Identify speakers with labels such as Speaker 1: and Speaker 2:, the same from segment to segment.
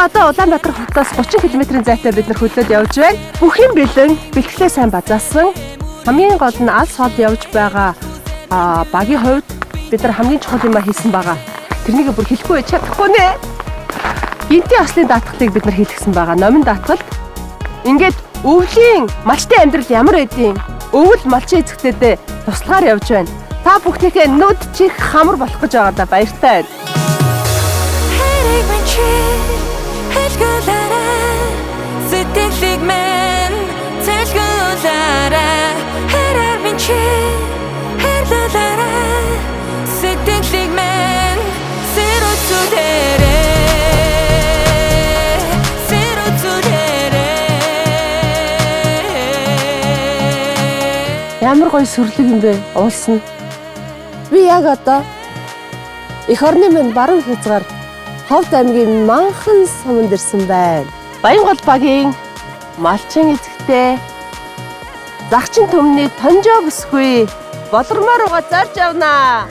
Speaker 1: одоо Улаанбаатар хотоос 30 км-ийн зайтай бид нар хөдлөд явж байна. Бүх юм бэлэн, бэлтгэлээ сайн базаасан. Хамгийн гол нь алс хол явж байгаа багийн хувьд бид нар хамгийн чухал юм хийсэн байгаа. Тэрнийг бүр хэлэхгүй чадахгүй нэ. Гинтийн ослын даатгалыг бид нар хийлгсэн байгаа. Номын даатгалд ингээд өвлийн малчтай амьдрал ямар байдیں۔ Өвөл малчин эзэгтэйдээ туслахаар явж байна. Та бүхнийхээ нүд чих хамар болох гэж байгаа да баяртай байна. Ямар гоё сүрлэг юм бэ уулсан. Би яг одоо эх орны минь баруун хязгаар Ховд аймгийн манхан суманд ирсэн байна. Баянгол багийн малчин эзэгтэй загчин төмний тонжоо бүсгүй болормоор угаа зарж явнаа.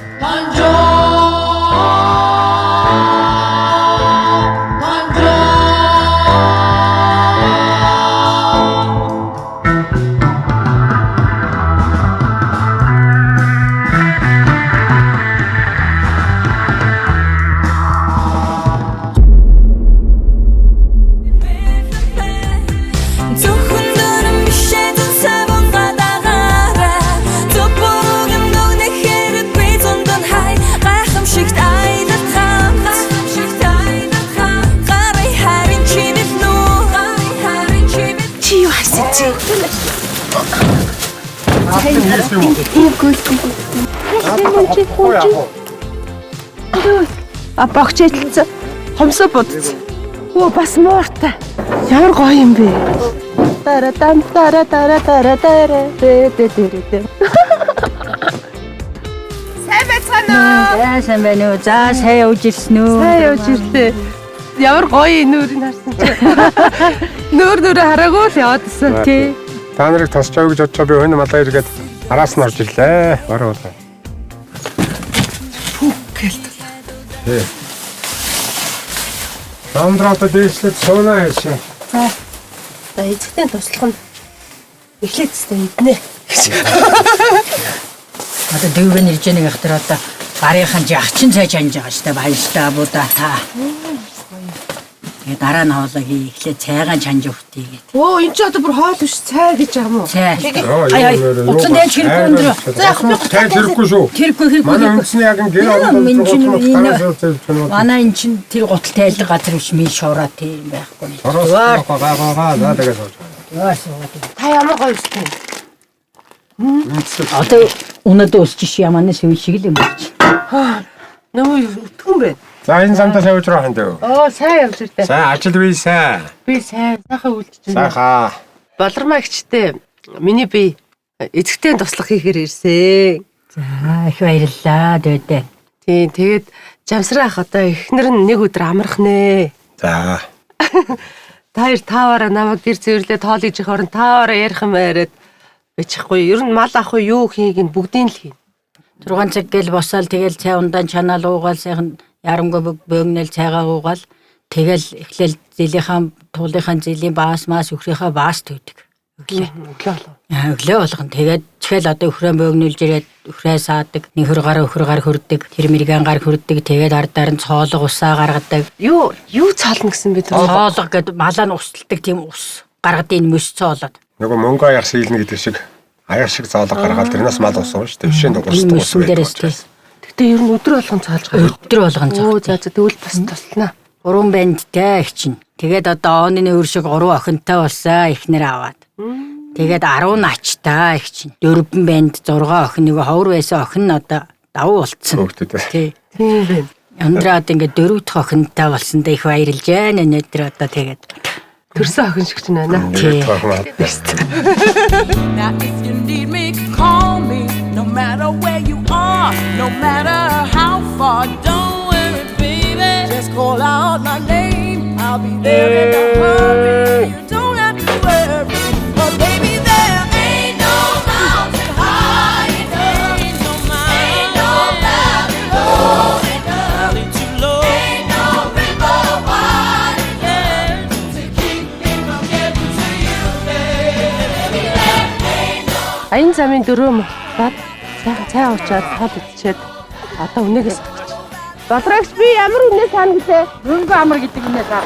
Speaker 1: Багчээдэлцэн хомсоо будц. Оо бас мууртай. Ямар гоё юм бэ? Таратам таратара таратара дэ. Сайн байцгаана уу?
Speaker 2: Сайн байна уу? За сайн явж ирсэн үү?
Speaker 1: Сайн явж ирлээ. Ямар гоё нүрийг харсан чи. Нүрээ хараагүй л яваад исэн.
Speaker 2: Тий.
Speaker 3: Та нарыг тасч авъя гэж бодчоо би өнөө малаа иргээд араас нь орж ирлээ. Баруун. Тий. Амдрата дэвшлээд сууна хийшээ.
Speaker 1: За. За эзэгтэй туслах нь эхлээд тест иднэ.
Speaker 2: Одоо дүүвэн ирж байгаа нэг ихтер одоо гарынхан жагчин цайж анж байгаа штэ баяртай будаа та. Тэгээ дараа нь хоолой хий эхлээд цайгаан чанж өгтий гэдэг.
Speaker 1: Оо энэ ч одоо бүр хоол биш цай гэж байгаа юм уу?
Speaker 2: Цай. Утсан дэж хэрэггүй өндөр.
Speaker 1: За яг би
Speaker 3: цай хэрэггүй шүү.
Speaker 2: Хэрэггүй.
Speaker 3: Манай үндэсний яг гэр
Speaker 2: манай эн чин тэр гутал тайлдаг газар биш ми шуураа тийм байхгүй.
Speaker 3: За тэгээд сууж.
Speaker 1: Та ямар гоё юм.
Speaker 2: Одоо өнөөдөр өсчих яманы сэв шиг л юм байна.
Speaker 1: Нөө өтгөн бэ.
Speaker 3: За энэ самтаа явж байгаа хань дээ.
Speaker 1: Оо сайн явж ирдэ.
Speaker 3: За ажил бий сайн.
Speaker 1: Би сайн сайхан үйлдэж байна.
Speaker 3: Сайхан.
Speaker 1: Болормоо ихчтэй миний би эзэгтэй туслах хийхээр ирсэн.
Speaker 2: За их баярлалаа дөөдөө.
Speaker 1: Тийм тэгээд жамсрах одоо эхнэр нь нэг өдөр амрах нэ.
Speaker 3: За.
Speaker 1: Та таваараа намайг гэр зэвэрлээ тоол иж их орон таваараа ярих юм яриад бичихгүй. Ер нь мал ах уу юу хийх нь бүгдийг л хийн.
Speaker 2: 6 цаг гэл босаал тэгэл цай ундаан чанаал уугаал сайхан ярамгүй бөөгнөл цайгаа уугаал тэгэл эхлээл зэлийнхаа туулынхаа зэлийн баас маас өхрийнхаа баас төвдөг. Өглөө болгон тэгээд чихэл одоо өхрөө бөөгнүүлж ирээд өхрөө саадаг нэг хөр гар хөрдөг тэр мэргэн гар хөрдөг тэгээд ардаар нь цоолго усаа гаргадаг.
Speaker 1: Юу цаална гэсэн бэ тэр?
Speaker 2: Цоолго гэдэг малаа нь усталдаг тийм ус гаргадын мөс цоолоод.
Speaker 3: Нөгөө мөнгө аяар сийлнэ гэдэг шиг аяар шиг заалга гаргаад тэрнээс мал уусна шүү дээ. Бишээ дуусдаг ус
Speaker 2: байдаг.
Speaker 1: Гэтэ ер нь өдөр болгон цаалж байгаа.
Speaker 2: Өдөр болгон цаалж.
Speaker 1: Оо за тэгвэл бас туслана.
Speaker 2: 3 бандтай их чинь. Тэгээд одоо оны нөр шиг 3 охинтой болсон ихнэр аваад. Тэгээд 10 начтай их чинь. 4 банд 6 охин нэг ховор байсан охин нь одоо давуу болцсон. Тий.
Speaker 1: Тийм байна.
Speaker 2: Өндраад ингээд 4 дахь охинтой болсондоо их баярлж байна. Өнөөдөр одоо тэгээд
Speaker 1: төрсөн охин шиг ч байна.
Speaker 2: Тий.
Speaker 4: Now if you need me, call me. No matter where you are, no matter how far, don't worry, baby. Just call out my name, I'll be there in a hurry. You don't have to worry, but baby, there ain't no mountain high enough, ain't no valley low enough, valley too low, ain't no river wide enough.
Speaker 1: замын 4 бат сайхан цай уучаад хоол идчихэд одоо үнэгээ сагч. Бодрогч би ямар үнэ саана гэлээ?
Speaker 2: Мөнгө амар гэдэг үнэ сар.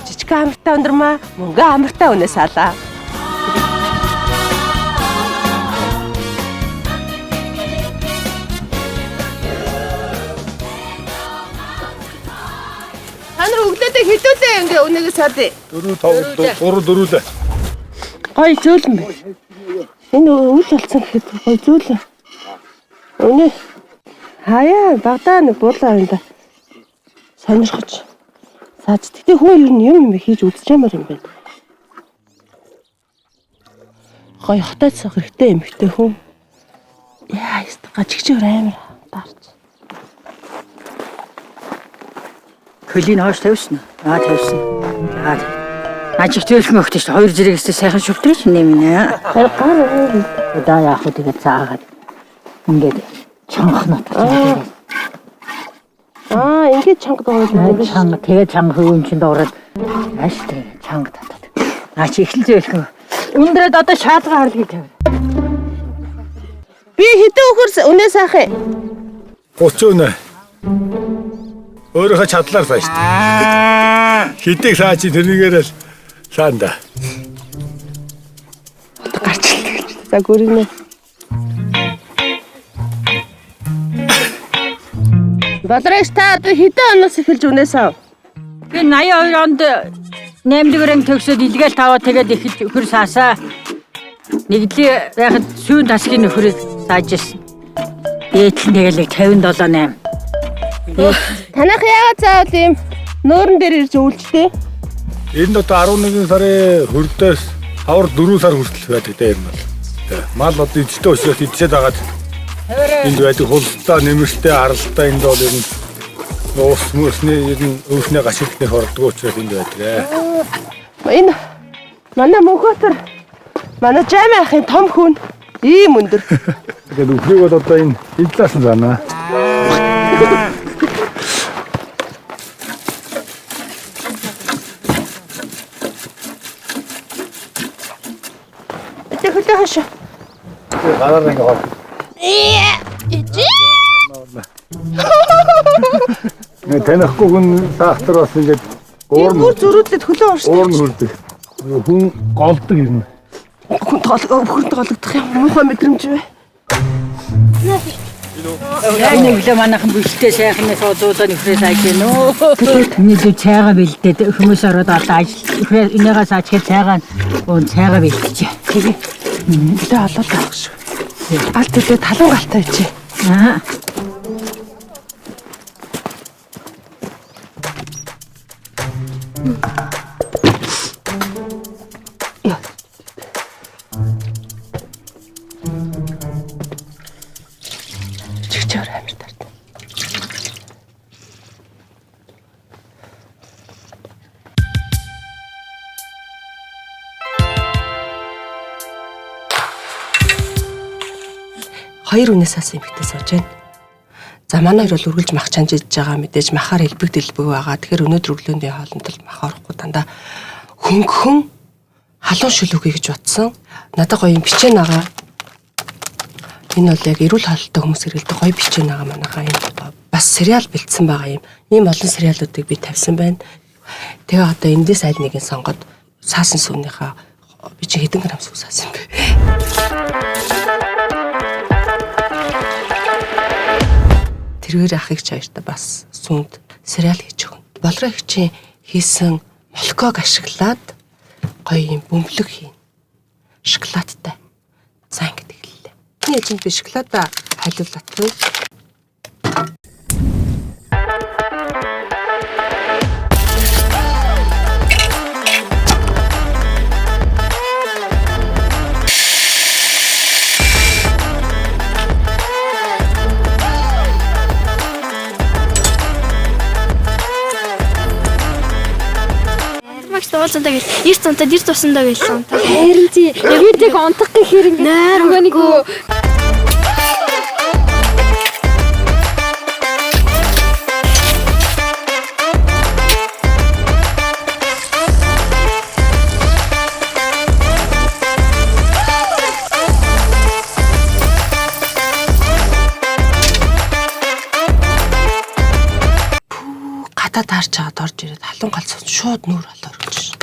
Speaker 1: Жижиг амартай өндрмаа мөнгө амартай үнэ саалаа. Танар өглөөдөө хідүүлээ ингээ үнэгээ саадъя.
Speaker 3: 4 л.
Speaker 1: Гой зөөлөн бэ. Энэ үйл болсон гэхэд гой зөөлөн. Өнөө хаяа багтаа нэг буудлаа энэ сонирхож саад. Тэгтээ хүн ер нь юм хийж үзчихэмээр юм байна. Гой хотоцох хэрэгтэй юм хтэй хүн. Яа, гажигчээр амар дарч.
Speaker 2: Хөлийн хоош тавьсан. Тавьсан. Ажиг төлөх мөхтэй шүү. 2 зэрэгсээ сайхан шүлтрэж нэмнэ. Одоо яах вэ тэгээд цаагаад. Ингээд чанхнат.
Speaker 1: Ингээд чанга дуугаад
Speaker 2: чанга тэгээд чанга хөвөн чинь дуурал. Ааш тэгээд чанга татаад. Чи эхлэл зөөлхөн. Өндрөөд одоо шаалга харлгийг тавь.
Speaker 1: Би хэдэн өхөр үнэ сайхан.
Speaker 3: 30 үнэ. Өөрөөхөө чадлаар сая шүү дээ. Хитэг саа чи тэрнийгээр л саанда.
Speaker 1: Гарч ирдэг. За гүрийнэ. Бодрогч та одоо хэдэн оноос эхэлж үнэсаа?
Speaker 2: Би 82 онд 8-р төгсөөд илгээл таваа тэгээд эхэлж өхөр саасаа. Нэгдлээ яхад сүүн тасгийн нөхрийг саажсэн. Дээдлэн тэгэл 57-8.
Speaker 1: Танах яагаад заавал ийм нууран дээр ирж өвлжтэй?
Speaker 3: Энэ одоо 11 сарын хөрдөөс хавар 4 сар хүртэл байдаг дээ энэ бол. Мал одоо эцтэй өсрөөс идчихэд байгаад энд байдаг хулстай, нэмэртэй, аралтай энд бол ер нь уус мөсний ер нь өвснээ гашилтны хордгоо учраас энд байдаг.
Speaker 1: Энэ манай Мөнхбаатар манай Жами ахын том хүн ийм өндөр.
Speaker 3: Тэгээд үхрийг бол одоо энэ идлээс нь байна.
Speaker 1: Хөдөө хашаа.
Speaker 3: Гараар ингээ хол. Танахгүй хүн таахтар бас ингээд
Speaker 1: Бүр зөрүүдлээд хөлөө уурсан.
Speaker 3: уурн хүрдэг. Хүн голдог юм.
Speaker 1: Хүн бүхэнд голдох юм муухай мэдрэмж бай.
Speaker 2: Яг нэг л манайхан бүлтэй сайхны суудуудаа нөхрөөс айж гэнэ үү. Нийлүү цайгаа бэлдээд хүмүүс ороод одоо ажил энийгээс ачаад цайгаа цайгаа бэлдчихэ.
Speaker 1: Тэгээ. Нэлээ олоод авах шүү. Алт төлөө талуу галтай бичээ. Чигчээр амир тарт. Хоёр үнээс асан эмэгтэй сууж байна. За манай хоёр бол үргэлж мах чанжиж байгаа мэдээж махаар элбэг дэлбэг байгаа. Тэгэхээр өнөөдөр өглөөний хоолнд л мах орохгүй дандаа хөнгөн халуун шүлүүгээ гэж бодсон. Надад гоё юм бичээн байгаа. Энэ бол яг эрүүл хаалтай хүмүүс хэрэгэлдэг гоё бичээн байгаа манайхаа юм. Бас сериал бэлдсэн байгаа юм. Ийм олон сериалуудыг би тавьсан байна. Тэгээ одоо эндээс аль нэгийг сонгоод саасан сүнийхээ би чи хэдэн грамм сүү саасан бэ? Тэргээр ахыг чаярта бас сүнд сериал хийж өгнө. Болрогчийн хийсэн молоког ашиглаад гоё юм бөмбөлөг хийн. Шоколадтай. За ингэ тэглэлээ. Энэ эзэн би шоколада халиулахгүй.
Speaker 5: Уулзантаа гэл 9 цантаа 9 тусандаа гэлсэн.
Speaker 6: Харин чи яг унтах гэхээр ингээд нөгөө нэг
Speaker 1: надад таарч чагаад орж ирээд халуун галзуу шууд нүүр болоор өгч.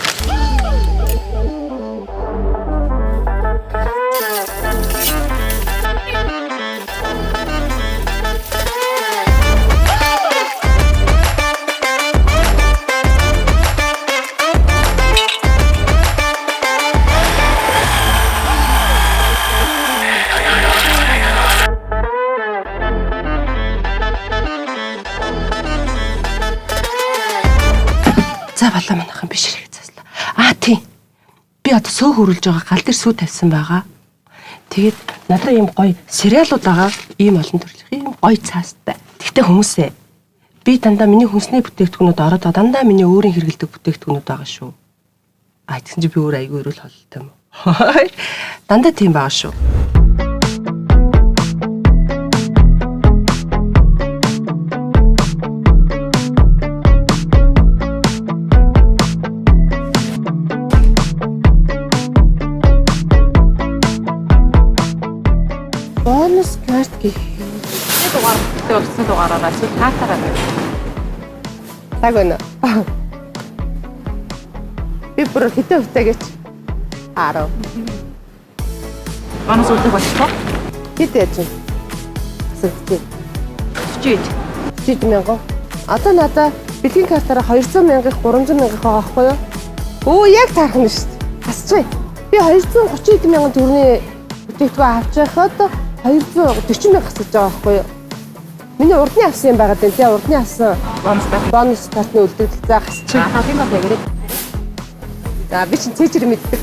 Speaker 1: За балаа манайхан биш хэрэг цааслаа. Тийм. Би одоо сөө хөрүүлж байгаа гал дээр сүү тавьсан байгаа. Тэгээд надад ийм гоё сериалууд байгаа. Ийм олон төрлийн ийм гоё цаастай. Тэгтээ хүмүүсээ би дандаа миний хүнсний бүтээгдэхүүнүүд ороод дандаа миний өөрийн хэрэгэлдэг бүтээгдэхүүнүүд байгаа шүү. Тэгсэн чи би өөр айгүй өрөөл холтой юм. Дандаа тийм байгаа шүү. Бонус карт гэх юм.
Speaker 7: дугаартай болсон дугаараараа чи таатараа байна.
Speaker 1: Таг байна. Би бүр хитэ хөвтэйгэж 10.
Speaker 7: Бонус үлдэх болчихоо.
Speaker 1: Хитэ яж. Асуулт.
Speaker 7: 40.
Speaker 1: Мянган. Одоо надаа бэлгийн картаараа 200 мянгах 300 мянгах байгаа байхгүй юу? Өө яг таарах нь шүү дээ. Хасчих. Би 230 мянган төгрөгийн бүтээгдэхүүн авч байхад 240 мянга хасаж байгаа байхгүй юу? Миний урдны авсан юм байгаа дээ. Тэгээ урдны авсан бонус картны үлдэгдэл заа хасчих.
Speaker 7: Тийм ба тэгээд.
Speaker 1: За би чинь цэжэр мэддэг.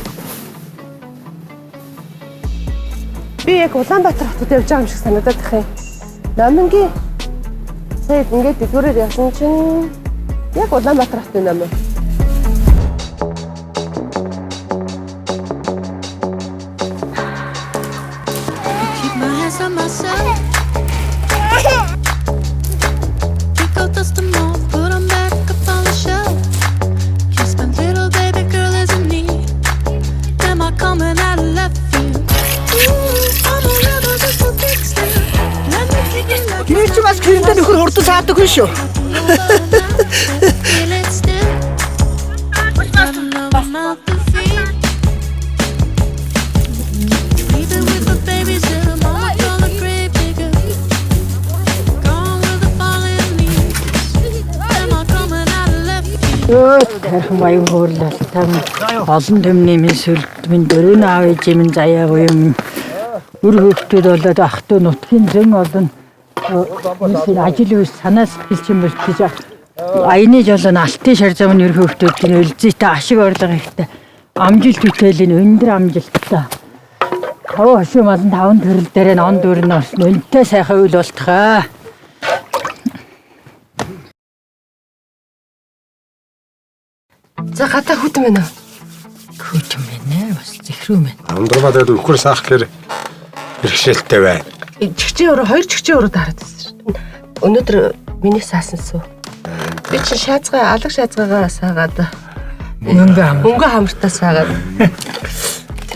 Speaker 1: Би яг Улаанбаатар хотод явж байгаа юм шиг санагдаад тах юм. Номингийн сая ингээд дэлгүүрээр явсан чинь яг Улаанбаатар хотын номин.
Speaker 4: Keep my hands on myself. Pick up dust them all, put them back up on the shelf. Kiss my little baby girl as in need. Am I coming out of left field? Ooh, I'm a rebel just to fix it. Let me kick it like
Speaker 8: Би ч бас гэрдээ нөхөр хурдан саадаг хүн шүү.
Speaker 4: feel it still. I'm out the feet. Even with the babies, I'm all on the grave digger. Gone with the fallen leaves. Am I coming out of left field?
Speaker 2: Тархан баян хөөрлөл тань олон төмний минь сүлд минь дөрөв аав ээж минь заяагүй юм. Үр хөвгтүүд болоод ах トゥ нутгийн зэн олон ажил үс санаас хэлж юм бол тийж аяны жолон алтын шар замын үр хөвгтүүдийн өлзийтэй ашиг орлого ихтэй амжилт бүтээлийн өндөр амжилттай. Хав хошуу малын 5 төрөл дээр н он дүүр нь орсон өнтэй сайхан үйл болтгоо.
Speaker 1: За гадаа хүтэн байна уу?
Speaker 2: Хөөчм байна бас зэхрүү байна.
Speaker 3: Амдраа тэгээд өвхөр саах гэхээр бэрхшээлтэй байна.
Speaker 1: Чигчээ өрөө 2 чигчээ өрөө дараад байсан шүү дээ. Өнөөдөр миний саасан сүү. Би чинь шаазгаа алга шаазгаагаа саагаад мөнгө хамартаа саагаад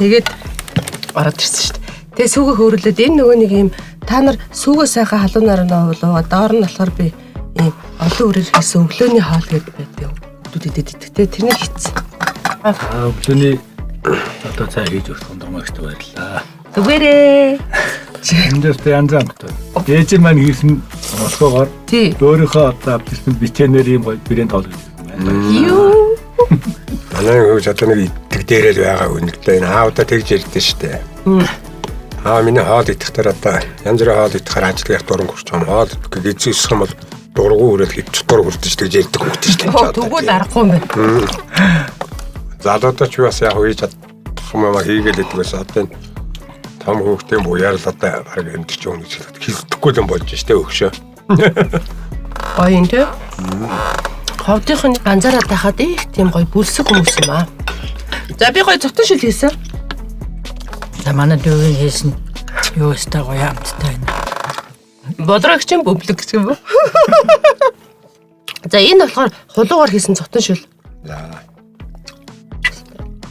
Speaker 1: тэгээд ороод ирсэн шүү дээ. Тэгээ сүүгээ хөөрөлөд энэ нөгөө нэг юм та нар сүүгээ сайхан халуунаар нь уулгаа доор нь болохоор би ийм олон үрээр хийсэн өглөөний хоол гэдэг байдаг. Дүүдэд идэгтэй тэрнийг хийцэн.
Speaker 3: Өглөөний одоо цай хийж өгөх тундамагч баярлаа.
Speaker 1: Зүгээрээ.
Speaker 3: Эндэртэй янз амт. Ээж маань хийсэн болохоогоор өөрийнхөө одоо авчихсан бичээнээр юм брэнд тоол гэсэн байна.
Speaker 1: Юу.
Speaker 9: Манай хөөж одоо нэг идэг дээрээ байгаа үнэтэй энэ аавда тэгж ярьдэн штэ. Миний хоол идэхээр одоо янз бүрийн хоол идэхээр ажил явах дуран хүрч байгаа. Хоол гэзээсэх юм бол дургу хүрээд хэд чутгар хүрдэж тэгж ярьдаг хөлтэй штэ.
Speaker 1: Тэгвэл арахгүй юм байна.
Speaker 9: Залуудаа ч бас яг хийж чадах юм аа хийгээл идэг байсан. Одоо том хүүхдийн буяар л одоо баг эмч юм гэж хэлэхгүй юм болж штэ өгшөө.
Speaker 1: Гоё юм тий. Ховдынх нь ганцаараа тахад их тийм гоё бүлсэг хүмүүс юм аа. За би гоё зотон шил хийсэн.
Speaker 2: За манай дүүгийн хийсэн юу өстэй гоё амттай байна.
Speaker 1: Бодрогч юм бүблэг гэх юм уу? За энэ болохоор хулуугаар хийсэн зотон шил.
Speaker 9: За.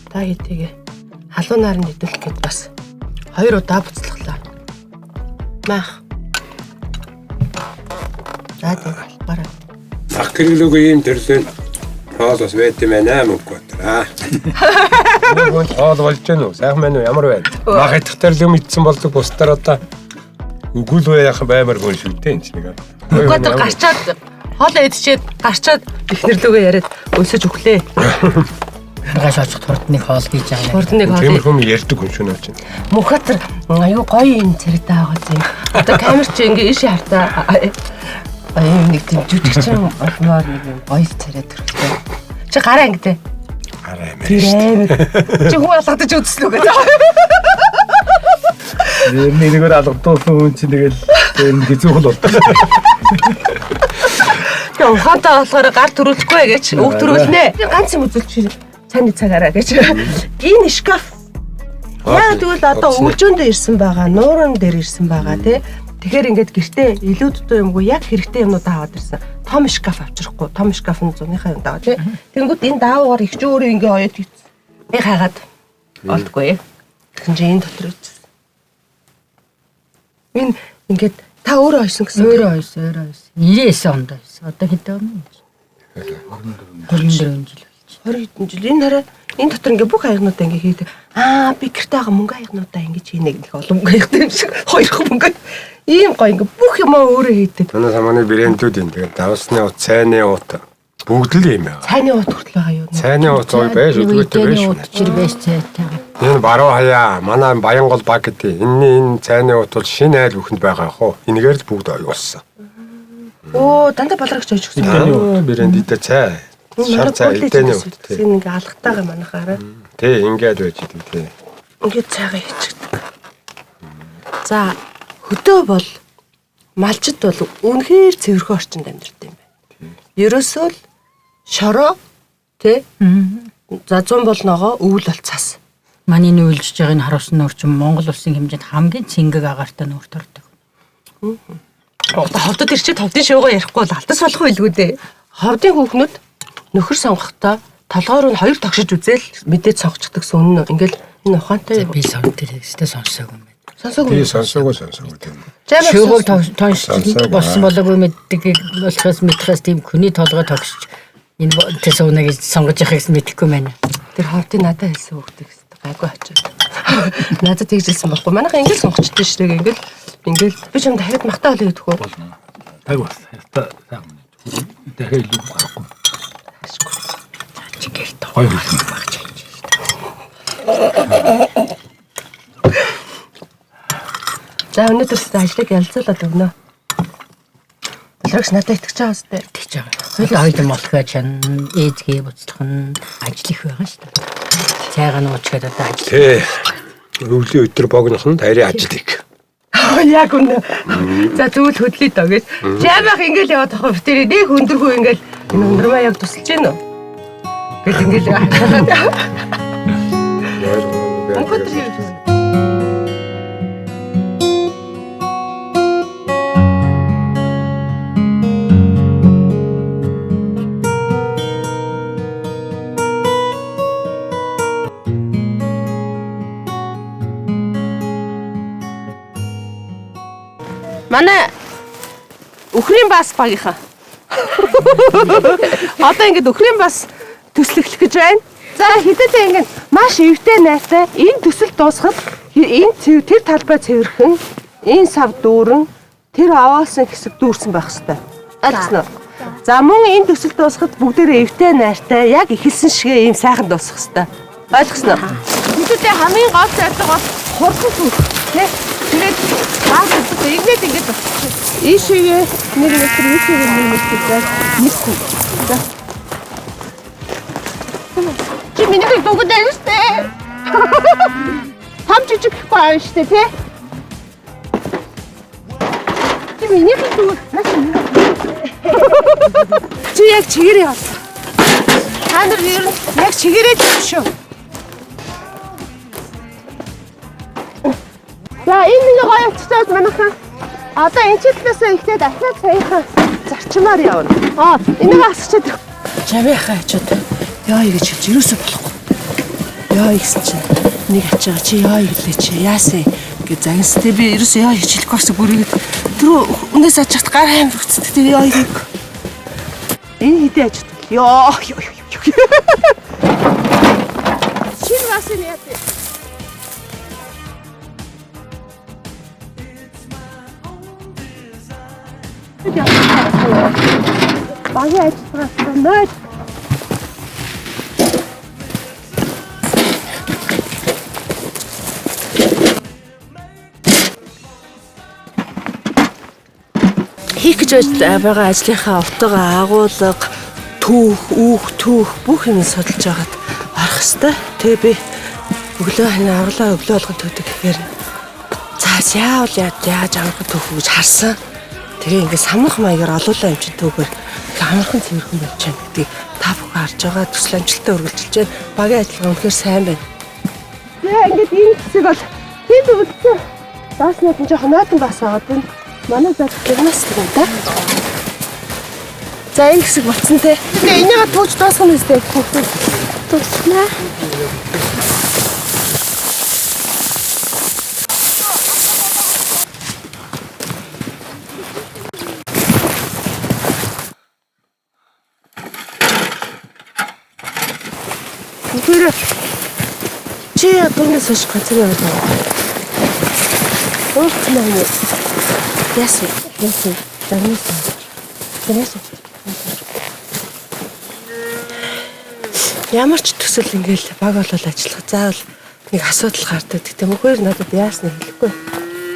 Speaker 1: Та хийтэйгээ халуунаар нь идэх гээд бас 2 удаа буцлаглаа. Мах. За бараа.
Speaker 9: Ах гэрлүүгээ ийм төрлийн хоол бас байт юм байна мөнгө өдраа. Мөнгө хоол болж гэнэ үү? Сайхан байна уу? Ямар байна? Мах идэх юм идсэн болдог бусдаар одоо үгүй л яах баймар хүн шүү дээ энэ чинь.
Speaker 1: Мөнгө өдөр гарчаад хоол идчихэд гарчаад ихнэрлүүгээ яриад өсөж өглөө.
Speaker 2: Гаш очих хурдныг хоол хийж байгаа.
Speaker 1: Хурдныг хоол.
Speaker 9: Тиймэр хүм ярьдаг хүн шүү нөө чинь.
Speaker 1: Мөнх өдөр аюу гоё юм царайтай байгаа юм. Одоо камер чи ингээ ийшээ хартаа нэг тийм жүжигчин олмоор нэг юм гоё царай төрхтэй. Чи гараа ингэдэ.
Speaker 9: Гараа юм.
Speaker 1: Чи хүн алгадаж үзсэн үү гэдэг.
Speaker 3: Нэгнийгээр алгадуулсан хүн чинь тэгэл энэ хэцүүх л болдог.
Speaker 1: Тэгээ ухаантай болохоор гар төрүүлэхгүй гэж үг төрүүлнэ. Ганц юм үзүүлчих цааны цагаараа гэж. Энэ шкаф. Яа тэгвэл одоо өвлжөөндөө ирсэн байгаа, нууран дээр ирсэн байгаа тий. Тэгэхээр ингээд гэртээ илүү дутуу юмгүй яг хэрэгтэй юмнуудаа аваад ирсэн. Том шкаф авчрахгүй. Том шкаф нь зуныхаа юм даа тий. Тэнгүүд энэ даавуугаар их ч өөрөө ингээ оёд хийсэн. Яг хагаад олдгүй. Тэгсэн чинь энэ дотор үз. Энэ ингээд та өөрөө ойсон гэсэн.
Speaker 2: Өөрөө ойсон. 99 онд ойсон. Одоо хэдэн он? 24 жил.
Speaker 1: 20 жил. Энэ хараа энэ дотор ингээ бүх аягнуудаа ингээ хийдэг. Би гэртээ байгаа мөнгө аягнуудаа ингэж хийнэ гэх олон мөнгө аягтай юм шиг. Хоёрхан мөнгө. Ийм гоё ингээ бүх юмаа өөрөө хийдэг.
Speaker 9: Манай саманы брэндүүд юм. Тэгээд давсны ут, цайны ут бүгд л юм аа.
Speaker 1: Цайны ут хүртэл байгаа юу?
Speaker 9: Цайны ут зой байж өдөртөө байж.
Speaker 2: Чир байж цайтай.
Speaker 9: Энэ баруун хаяа манай Баянгол баг гэдэг. Энэ цайны ут бол шинэ айл бүхэнд байгаа хөө. Энэгээр л бүгд оюулсан.
Speaker 1: Оо дандаа баларагч ойж өгсөн.
Speaker 9: Брэндтэй цай. Шар цай эдэний ут.
Speaker 1: Тийм ингээ алгатайгаа манахаараа.
Speaker 9: Тэ ингээд байж идэг тий.
Speaker 1: Ингээд цайгаа хийчихдэг. За хөдөө бол малчд бол үнэхээр цэвэрхэн орчинд амьдардаг юм байна. Ерөөсөө л шороо тий. За 100 болноогоо өвөл бол цас.
Speaker 2: Маний нүүлж байгааг нь харуулсан нөр чинь Монгол улсын хэмжээнд хамгийн цэнгэг агаартай нүүр төрдөг.
Speaker 1: Одоо ховдод ирчээд ховдын шуугаа ярихгүй бол алдас болох байлгүй дээ. Ховдын хүүхнүүд нөхөр сонгохдоо толгоор нь хоёр тогшиж үзэл мэдээд сонгочдаг сүннө. Ингээл энэ ухаантай
Speaker 2: би сон дээр өстэй сонсоогүй юм байна.
Speaker 1: Сонсоогүй.
Speaker 9: Би сонсоогүй тийм.
Speaker 2: Шүүгөл тонш болсон болоогүй мэддэг болохоос мэдхээс тийм хүний толгой тогшиж энэ тэсүүнэг сонгож яхахс мэдэхгүй байна.
Speaker 1: Тэр ховдын надад хэлсэн хүүхдийг гайгүй очив. Надад тэгжилсэн байхгүй. Манайхаа ингээл сонгочтой шүү дээ. Ингээл би ч юм дахиад махтаа олё гэдэггүй.
Speaker 3: Айгу бас. Сайн. Дахиад илүү гарахгүй.
Speaker 2: Чигээр
Speaker 3: Хоёр
Speaker 2: багч.
Speaker 1: За өнөөдөр ажлыг ялцуулаад өгнө. Баларагч надад итгэж байгаа үстэй.
Speaker 2: Тэгж байгаа. Хөл ойд молхоо чан ээзгээ буцлах нь ажил их байгаа шүү дээ. Цайгаа нуучгаад одоо ажил.
Speaker 9: Тий. Өвлийн өдөр богнох нь тарийн ажилыг.
Speaker 1: Яг үнэ. За зүйл хөдлөе доо гэж. Жамах ингээл яваад байгаа битэр нэг өндөрхөө ингээл энэ өндрмаа яг тусалж гин үү? Гэл ингээл хахаад. Манай өхрийн бас багийнхаа. Одоо ингээд өхрийн бас төслөглөх гэж байна. За хэдүүлээ ингээд маш эвтэй найртай энэ төсөл дуусахад энэ тэр талбай цэвэрхэн энэ сав дүүрэн тэр аваалсан хэсэг дүүрсэн байх хэвээр. Ойлгосноо. За мөн энэ төсөл дуусахад бүгдээрээ эвтэй найртай яг ихэлсэн шигээ ийм сайхан дуусах хэвээр. Ойлгосноо. Хэдүүлээ хамгийн гол зорилго бол хурдан түүх тий. Тэгээд ингээд ийшээ 1 метр нийслэл нийслэл. За. Чи миний дугуй дээр штэ. Хам жижиг гоё штэ тий. Чи миний дугуй чи яг чигээрээ бол. Та нар яг чигээрээ шүү. За энэ нэг гоё очиж манайхаа одоо энэ чиглэлээс ихтэй дахиад саяхан зарчмаар явна. Энийг асчаад жавийнхаа хажууд яа гэж хэлж юусоо болохгүй. Яа гэсэн чинь нэг ачаа чи яа гэлээ чи яасан гэж загстай би ерөөсөө яа хийж хэлэхгүй бас бүрийгээд түрүү өнөөс ачаад гар аим өгцөд тэр яа ийг. Энэ хэдий ажид. Ёо. Чин бас энэ яа. Багийн ажиллагаас нөө. Хийх гэж байгаа ажлынхаа утга агуулга түүх бүх юм судалж байгаад арах хэвээр. Тэгээ би өглөө авлаа өглөө болгон төдөг гэхээр заавал яаж авах түүх гэж харсан. Тэгээ ингээд самнах маягаар олуулаа юм чинь түүгээр амархан цэвэрхэн болж байна гэдгийг та бүхэн харж байгаа. Төсөл амжилттай үргэлжилж байна. Багийн ажиллагаа үнэхээр сайн байна. Тэгээ ингээд энэ хэсэг бол тийм үлдсэн. Дааснууд нь жоохон нойтон бас байгаа тийм. Манай зах гэрнээс тийм да. За энэ хэсэг болцсон те. Тэгээ энийгээ түүж дуусгах нь үстэй.
Speaker 6: Дуснаа.
Speaker 1: Үгүй чи ядгаас хойш ганцхан яваад байгаа. Өөртөө нэ. Яасан. Ямар ч төсөл ингээл баг болол ажиллах. Заавал нэг асуудал гардаг. Гэтэ мөнхөр надад яасныг хэлэхгүй.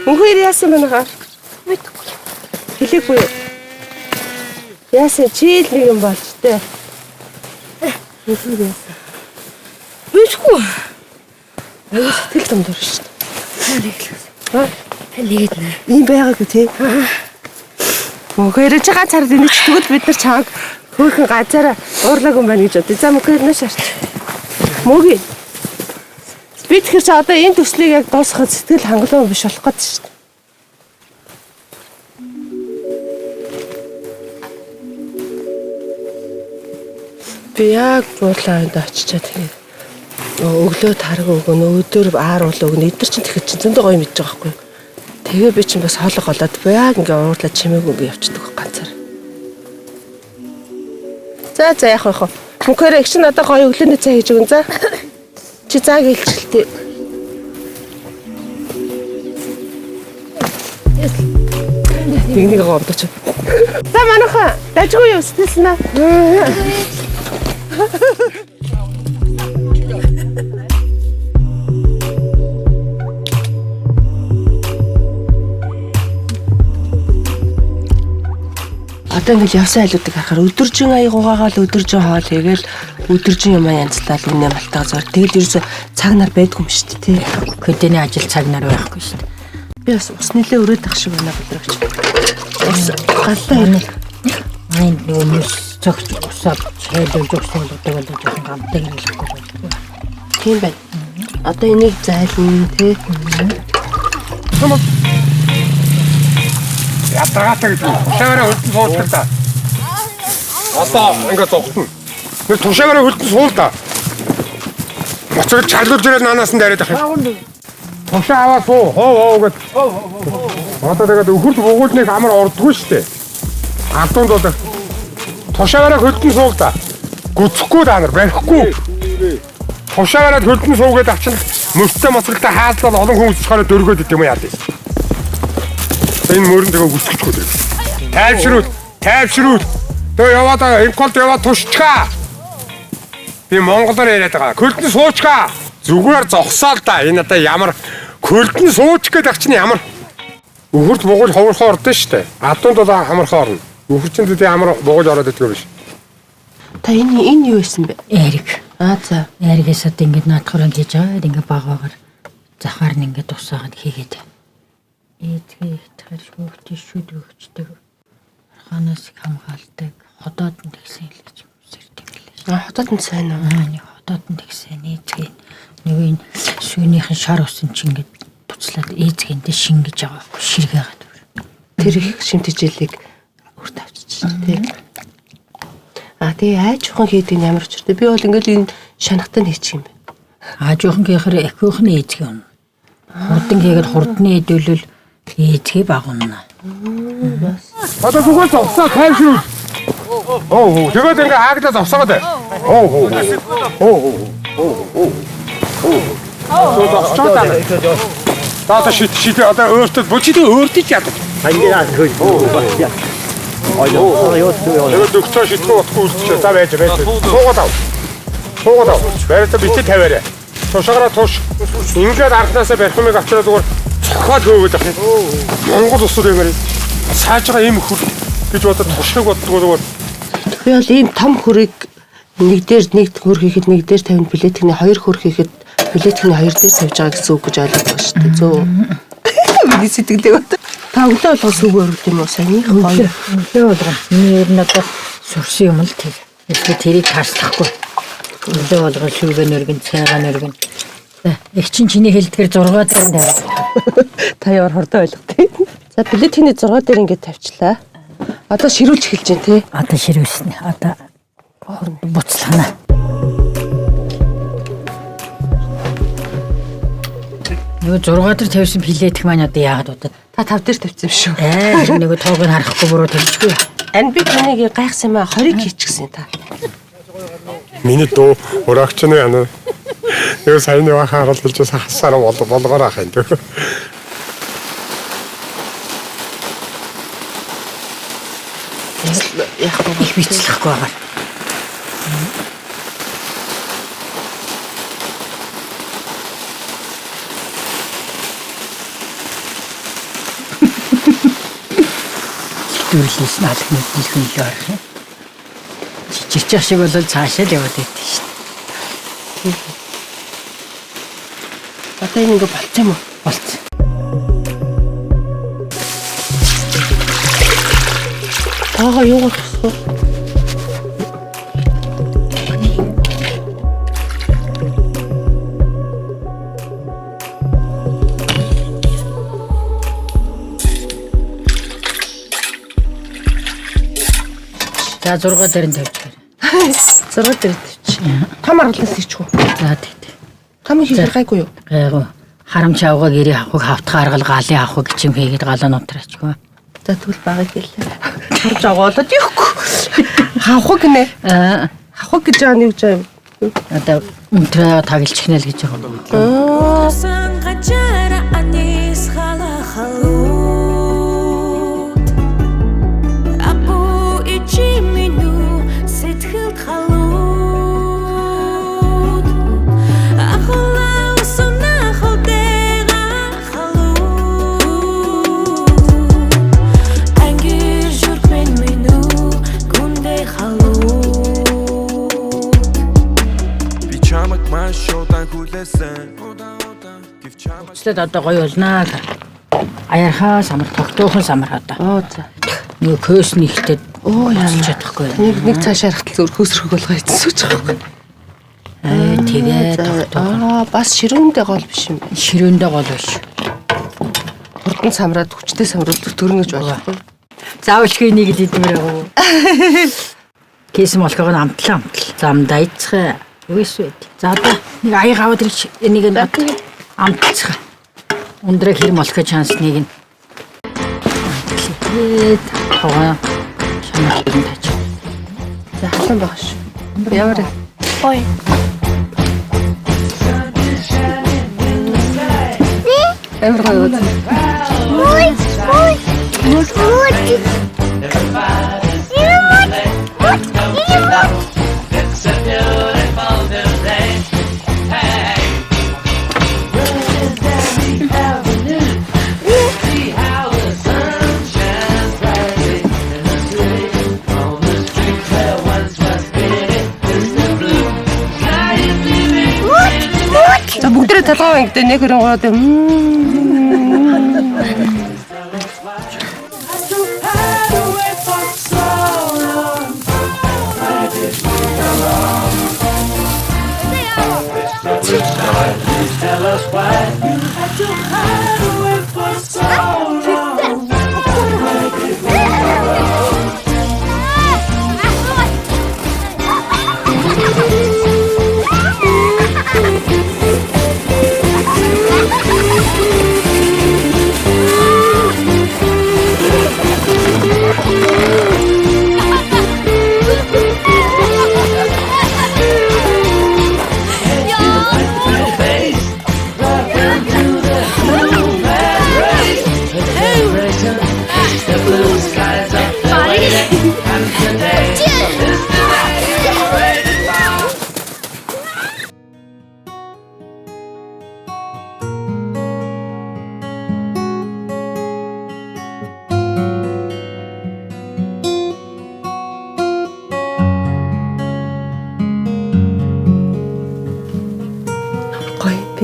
Speaker 1: Мөнхөр яасан байна гаа? Мэдгүй. Хэлээгүй. Яасан чи л нэг юм болж тээ. Мөнхөр яасан.
Speaker 6: Мэдгүй.
Speaker 1: Аюу сэтгэл томдор шүү дээ.
Speaker 6: Аа. Хэлээд нэ.
Speaker 1: Ийм байгаагүй тий. Мөнхөр чи ганцаар дэнэ ч тэгвэл бид нар чааг хөөхөн ганцаараа уурлаагүй юм байна гэж бодъё. За мөнхөр нэ шаарч. Мөгийн. Би тэгэхээр чи одоо энэ төслийг яг дуусгахад сэтгэл хангалуун биш болох гэдэг шүү дээ. Би яг уурлаанд очичаад тэгээд өглөө тараг өгнө, өдөр ааруул өгнө. Эдгээр чинь тэгэхэд чинь зөндөө гоё мэдж байгаа байхгүй юу? Тэгээ би чинь бас хоолой голоод яг ингээ уурлаад чимээгүй ингээ явчихдаг ганцаар. За яах вэ? Мөнхөр их чинь одоо гоё өглөөний цай хийж өгнө. За. Чи зааг илчилтээ. Нэг гомдоч. За манайха дажгүй юу сэтгэлнэ. Одоо ингээл явсан айлуудыг харахаар өдөржин аяг угаагаал өдөржин хоол хийгээл өдөржин юм янзлал үнэ малтаа зур. Тэгэл ерөөсө цаг нар байдгүй юм шүү дээ тий.
Speaker 2: Хөдөөний ажил цаг нар байхгүй шүү дээ.
Speaker 1: Би бас ус нэлээ өрөөд ах шиг байна бодрогч. Ус галлаа юм.
Speaker 2: Айн нөөс цогч усаад шайлуулж өгсөн бол одоо жоохон гамтай хэрэглэхгүй байна.
Speaker 1: Тийм байна. Одоо энийг зайлна тий.
Speaker 9: Ятрагаатаа гэж тушаагаараа хөлтөн суулдаг та. Одоо ингээд зогтно. Тэр тушаагаараа хөлтөн суул та. Моцорч чарлуулж ирээд наанаас нь дараад ах юм. Тушаа аваа суу. Хоо гэд. Одоо тэгээд өхөрд бугуулныг амар ордгүй шүү дээ. Ардуунд бол тушаагаараа хөлтөн суул та. Гүцэхгүй та нар барихгүй. Тушаагаараа хөлтөн суугээд авчин мөртөө моцортой хааллал олон хүмүүс чухаараа дөргөөд идэм юм яа дээ. Энэ мөрөнд тэгээ үсгэхгүй дээ. Тайвшруул. Тэ яваад энэ колд яваад тушчгаа. Би монголоор яриад байгаа. Хөлтөн суучгаа. Зүгээр зогсоол та. Энэ одоо ямар хөлтөн сууч гэдэг чинь ямар өхөрт бугуул ховорхоо ордоо штэ. Адуунд бол хамархаа орно. Өхөрчөнд дээ ямар бугуул ороод идэх биш.
Speaker 1: Та энэ юу байсан бэ?
Speaker 2: Эрг.
Speaker 1: За.
Speaker 2: Эргээс одоо ингээд наадхураа хийж байгаа. Ингээд багаагаар захаар нь ингээд усаагаад хийгээд. Эдгээр шүүхтэй шүд өгчдөг. Арханаас хамгаалдаг. Ходоод нь тэгсэн хэлж сэрдэг лээ.
Speaker 1: Ходоод нь сайн уу?
Speaker 2: Нэг ходоод нь тэгсэн эзгээ. Нэг энэ сүүнийхэн шар усан чинь ингээд буцлаад эзгээндээ шингэж байгаа. Ширгээгээд.
Speaker 1: Тэр их шимт хичээлийг өрт авчиж тий. Тэгээ айжхан хийдэг нь ямар учиртай. Би бол ингээд энэ шанахтаа хийчих юм байна.
Speaker 2: Аажуухан гэхээр эхүүхний эзгээ үнэ. Хурдан хийгээд хурдны эдүүлэл эзгээ багунна.
Speaker 3: Одоо зүгээр зогсоо тайвшруул.
Speaker 9: Оо тэгээд ингээ хаагдлаа зовсоод бай. Оо. Тата шит одоо өөртөө бүчидээ өөртөө яадаг.
Speaker 3: ангиас хөөж.
Speaker 9: Тэгээд дөхцөө шитгэн утгүй үлдчихээ. За байж. Суугаад ав. Байраа битээ тавиарай. Тушаараа туш. Ингээд анхнаасаа бархимыг авчираа зүгээр цохоод хөөгд ах юм. Монгол усуд юмэр цаажгаа ийм хүр гэж бодоод тушхыг боддгоо зүгээр.
Speaker 1: Би бол ийм том хөрийг нэг дээр нэг хөр хийхэд нэг дээр тавина билетний хоёр хөр хийхэд билетний хоёр дээр тавьж байгаа гэсэн үг гэж ойлгож байгаа шүү дээ. Зөө. Миний сэтгэлээ бат. Та өглөө болгоос үг өргөд юм уу сайн?
Speaker 2: Өглөө болгоо. Миний ер нь одоо сурсан юм л тэг. Эсвэл тэрийг таслахгүй. Өглөө болгоо шүүгэн өргөн цайгаан өргөн. Их чиний хэлдгэр 6 дээр тавиад.
Speaker 1: Та ямар хордоо ойлготой. За билетний 6 дээр ингээд тавьчлаа. Одоо ширүүлж эхэлж байна тий.
Speaker 2: Одоо ширүүлсэн. Одоо буцлана. Нөгөө 6 дээр тавьсан билетик маань одоо яагаад удаа?
Speaker 1: Та 5 дээр тавьсан юм шүү.
Speaker 2: Нөгөө тоог нь харахгүй буруу тавьчихгүй.
Speaker 1: Ань би таныг гайхсан маа 20-ыг хийчихсэн та.
Speaker 9: Миний дөө урагч нь яана. Юу сайн нэг хаалт хэлж хасаар болгоор ах юм дөө.
Speaker 1: Яг
Speaker 2: их бичлэхгүй байгаа. Дүрлээс наалх нэг хэлхэн л орох юм. Жижиг шиг бол цаашаа л яваад байдаг шүү дээ.
Speaker 1: Одоо ингэ болчих юм уу?
Speaker 2: Болцсон.
Speaker 1: Таагаа юу болох вэ?
Speaker 2: За 6 дээр нь тавьчих.
Speaker 1: 6 дээр тавьчих. Том аргалаас хийчихв.
Speaker 2: За тэгт.
Speaker 1: Том хийх гайгүй юу?
Speaker 2: Гайгүй. Харамч авгаа гэрээ авахыг хавтах аргал галын авах гэж юм хийгээд галаа нутраачихгүй.
Speaker 1: За тэгвэл багыг хэлээ. Харж агаалаад явахгүй. Хавах гинэ. Хавах гэж байгаа нь юу гэж юм?
Speaker 2: Одоо өнтрөө таглчих нэ л гэж байгаа. Өчигдөр одоо гоё болнаа. Аяархаа самар тогтоохон самар одоо.
Speaker 1: Оо за.
Speaker 2: Нэг көс нэгтэд яалж чадахгүй.
Speaker 1: Нэг цаашаа харахад зөв хөсрөх болгоо ийдсэн гэж байгаа юм.
Speaker 2: Тэгээд
Speaker 1: бас ширүүндээ гол биш юм байна.
Speaker 2: Ширүүндээ гол биш.
Speaker 1: Хурдан самраад хүчтэй самруулт төрнөж болохгүй.
Speaker 2: Заавалгүй нэг л идмээр байгаа. Кейсэн болохыг нь амтлаа. Замдаа ицхэ. Юу эсвэл. За одоо нэг аяг аваад ирч энийг нь амтцгаа. Ундраа хэр молхо шансныг нь. Тоо. Чамд тач.
Speaker 1: За халуун байгаа шүү. Ямар вэ?
Speaker 5: Ой.
Speaker 1: Амар гоё.
Speaker 5: Ой. Ой.
Speaker 1: За бүгдээ талгаа ингэдэ нэг хөрөнгө ороод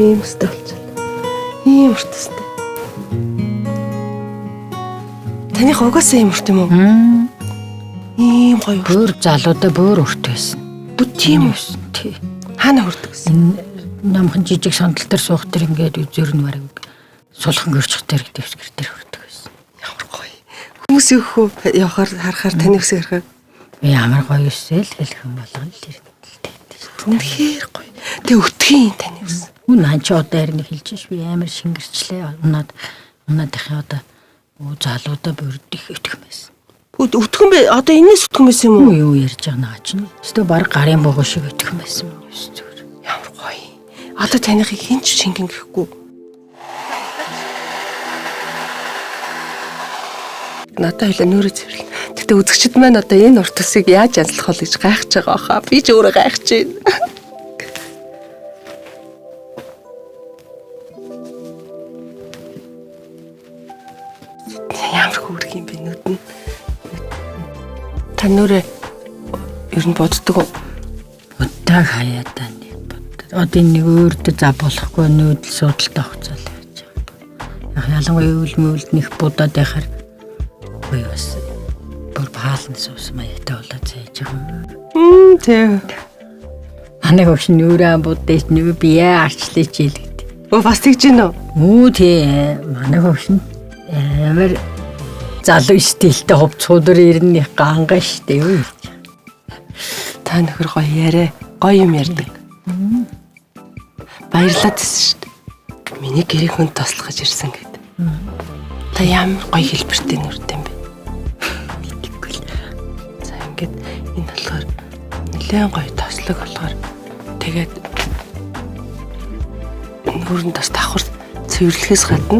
Speaker 1: ийм өстэй болчихлоо. Ийм өртөстэй. Таны угаасаа ийм өрт юм уу? Ийм гоё.
Speaker 2: Бүр залуудаа бүр өрт байсан.
Speaker 1: Бүт тийм үү?
Speaker 2: Тий.
Speaker 1: Хаана хүрдэг гэсэн?
Speaker 2: Намхан жижиг сандал дээр суух тэр ингээд үзэр нь бараг сулхан гэрчих тэр дэвсгэр тэр хүрдэг байсан.
Speaker 1: Ямар гоё. Хүмүүс өөхөө явахаар харахаар таны үсэг харахаар
Speaker 2: ямар гоё өсөл хэлэх юм болгоно л тэр.
Speaker 1: үнэхээр гоё. Тэ өтгий таны үс.
Speaker 2: Үн анч одоо яриг хэлж ш би амар шингэрчлээ. Унаад ихээ одоо залуудаа бүрдэх өтгөх байсан.
Speaker 1: Өтгөн бэ? Одоо энэс өтгөн байсан юм уу?
Speaker 2: Юу ярьж байгаа наа чинь. Өстө баг гарын богоо шиг өтгөх байсан юм уу зүгээр.
Speaker 1: Ямар гоё. Одоо танихыг хэн ч шингэн гэхгүй. Надад хоёлаа нүрээ цэвэрлэн. Тэгтээ үзэгчд маань одоо энэ урт усыг яаж янзлах вэ гэж гайхаж байгаа хаа. Би ч өөрөө гайхаж байна. Ямар хөөрх юм бэ нүд нь. Та нүрээ ер нь боддог уу?
Speaker 2: Удаа хаяа тань. Одоо нэг өөртөө зав болохгүй нүүдэл судалтай хуцаал байж байгаа. Ялангуяа өвөл мөвөлд нэх будаад байхаар үгүй бас бүр баална суус маягтай болоод цааж байгаа.
Speaker 1: Тэг.
Speaker 2: Анаг өгш нүрээ будаж нү бие арчлаа чил гэдэг.
Speaker 1: Оо бас тэгж гинөө.
Speaker 2: Тий. Манайх өгш амар залуу стилтэй хувцсуудаар ирнэ ганга штэ юу.
Speaker 1: Та нөхөр гоё яриа. Гоё юм ярьдаг. Баярлалаа гэсэн шүү дээ. Миний гэрийг хүнд тослох гэж ирсэн гэдэг. Та ямар гоё хэлбэртэй нүртэй юм бэ? Мэдээгүй л. За ингээд энэ болохоор нэлээд гоё тослог болохоор тэгээд нүрэнд бас давхар цэвэрлэхээс гадна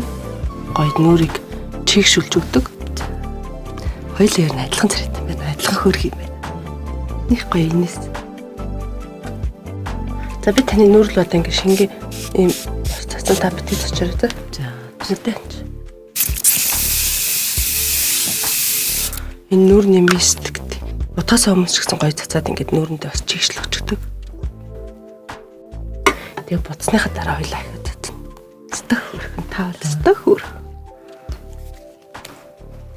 Speaker 1: гоё нүрийг чигшүүлж өгдөг. Хоёулаа ер нь адилхан царайтай байна. Адилхан хөрх юм байна. Них гоё энэс. За би таны нүрэл бата ингээ шингээ ийм цацсан та битгий очироо за. Зүгтээ. Энэ нүр нэмэстэгт. Утгаас өмнө ч гэсэн гоё цацаад ингээд нүрэндээ бас чигшл өчгдөг. Тэгээ буцсныхаа дараа хоёлаа ахиад цацна. Цэдэх хөрхөн таавал цэдэх хөр.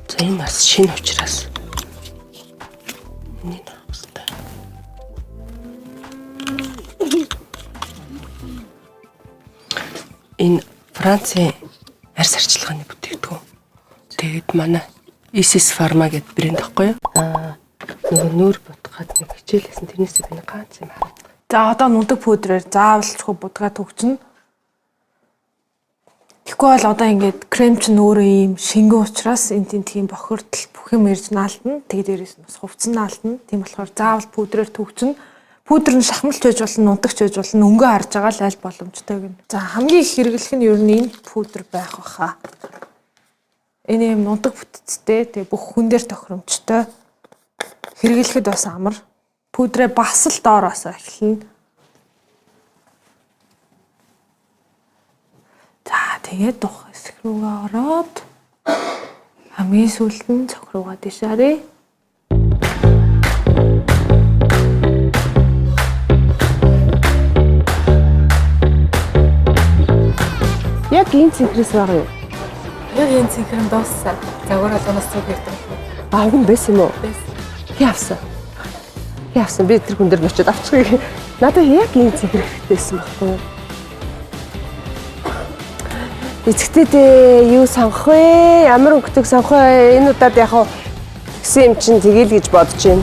Speaker 1: За энэ бас шинэ учраас. Энэ хаустай. Энэ Францын арьс арчилгааны бүтээгдэхүүн. Тэгээд манай Isis Pharma гэдэг брэнд байхгүй юу? Нөгөө нүүр бодоход нэг хичээлсэн тэрнээсээ би ганц юм хараад.
Speaker 6: За одоо нүдэг пудрээр заавалчгүй будгаа төгчнө. Тэгэхгүй бол одоо ингээд крем ч өөрөө ийм шингэн учраас энэ тийм бохирдол бүх юм ирж наалдна. Тэгээд дээрээс нь бас хувцсан наалдна. Тийм болохоор заавал пудрээр төгчнө. Пудр нь шахмалч байж болно, нутагч байж болно, өнгөө харж байгаа л аль боломжтой гэнэ. За хамгийн их хэрэглэх нь ер нь энэ пудр байх баха. Энэ юм нутаг бүтцтэй, тэгээ бүх хүн дээр тохиромжтой. Хэрэглэхэд бас амар. Пудрээ бас л доороос эхэлнэ. За тэгээд дух хэсэг рүүгээ ороод хамгийн сүүлд нь цог руугаа дишаарэ.
Speaker 1: Яг энэ цэнхрээс байгаа юу?
Speaker 6: Яг энэ цэнхрэн дууссан. Загвар алуунаас цуг ирдэг.
Speaker 1: Уг нь байсан юм уу?
Speaker 6: Байсан.
Speaker 1: Яавсан. Яавсан би тэр хүн дээр очиод авчихъя. Надад яг энэ цэнхэр хэрэгтэйсэн байхгүй юу? Эцэгтэй юу сонгох вэ? Ямар өнгөтэйг сонгох вэ? Энэ удаад яг гэсэн юм чинь тэгээл гэж бодож байна.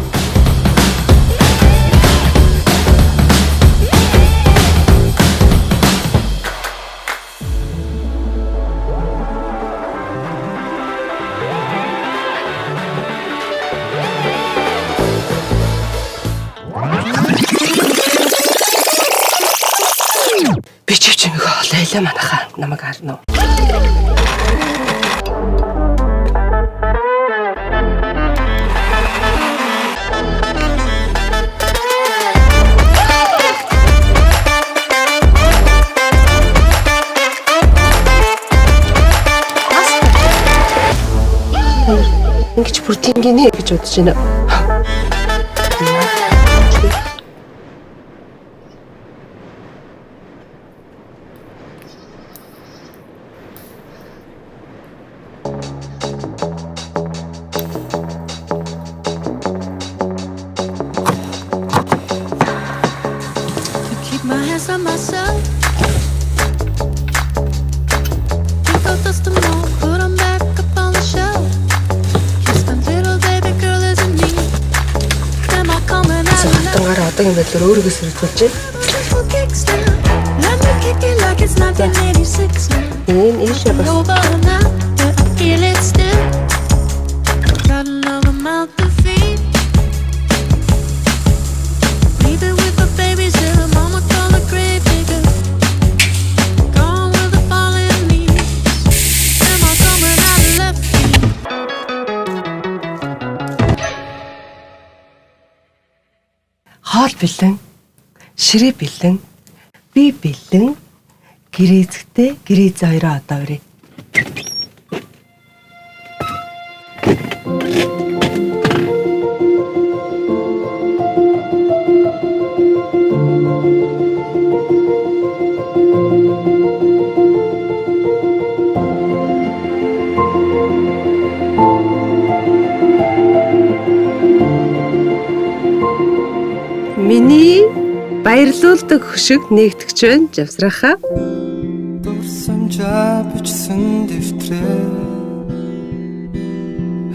Speaker 1: Би чивчмийг олойлаа манайхаа намайг харна уу? Ингэж бүрдийн гинэ гэж бодож байна. сайн байдлаар өөрийгөө сэргүүлж байна. Ийшээ бас. Хоол бэлэн, ширээ бэлэн, би бэлэн, гэрээзэгтэй гэрээзээ хоёроо одоо өрөө. Миний баярлуулдаг хөшиг нээгдэж байна Жавсрахаа.
Speaker 10: Дурсамжаа бичсэн дэвтрээ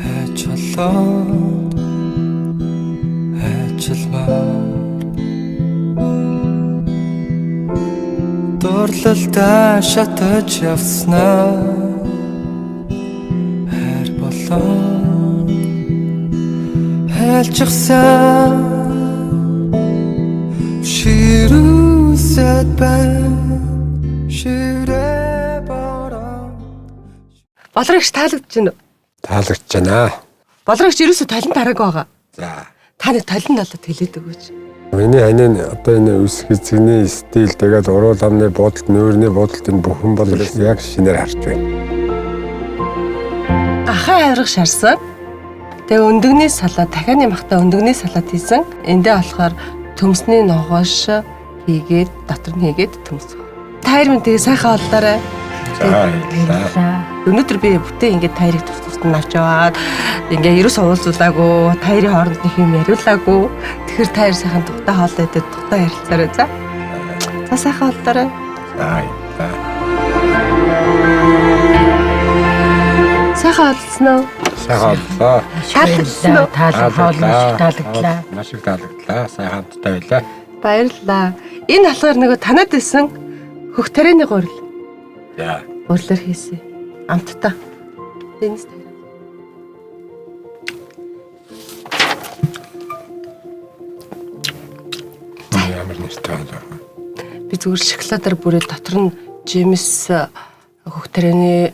Speaker 10: хайчлаад хайчламаар дурлалдаа шатаж явснаа хайр болоо хайлчихсан ширүүсэд байна ширээ бороо.
Speaker 1: Болрогч таалагдж байна уу?
Speaker 9: Таалагдж байна.
Speaker 1: Болрогч ерөөсөө талент хараагүй байгаа.
Speaker 9: За.
Speaker 1: Та нэг талент болоод хэлээд өгөөч.
Speaker 9: Миний ханийн одоо энэ үсг эзэгний стил тэгээд уруул амны буудалд нүүрний буудалд энэ бүхэн бол яг шинээр харж байна.
Speaker 1: Ахаа авирах шарсан. Тэгээ өндөгний салаад дахианы махта өндөгний салаад хийсэн. Эндээ болохоор төмсний ногоош хийгээд дотор нь хийгээд төмсөх. Тайр минь тэгээ сайхан оллоорой.
Speaker 2: За.
Speaker 1: Өнөөдөр би бүтэн ингээд тайрыг тус нь авч яваад ингээ ерөөсөө уулзуулаагүй, тайрын хооронд нэг юм яриулаагүй. Тэгэхээр тайр сайхан тухтай хоолой идээд тухтай ярилцаарай за. За сайхан оллоорой.
Speaker 9: За.
Speaker 1: Сайхан олсон уу?
Speaker 9: Сайхан.
Speaker 2: Таалагдлаа.
Speaker 9: Маш их таалагдлаа. Сайн хамттай байлаа.
Speaker 1: Баярлалаа. Энэ болохоор нөгөө танад байсан хөх тарианы гурил.
Speaker 9: За.
Speaker 1: Урлаар хийсэн. Амттай. Дэнис тарай.
Speaker 9: Ямар нэртэй байна.
Speaker 1: Би зүгээр шоколадаар бүрээд дотор нь жимс хөх тарианы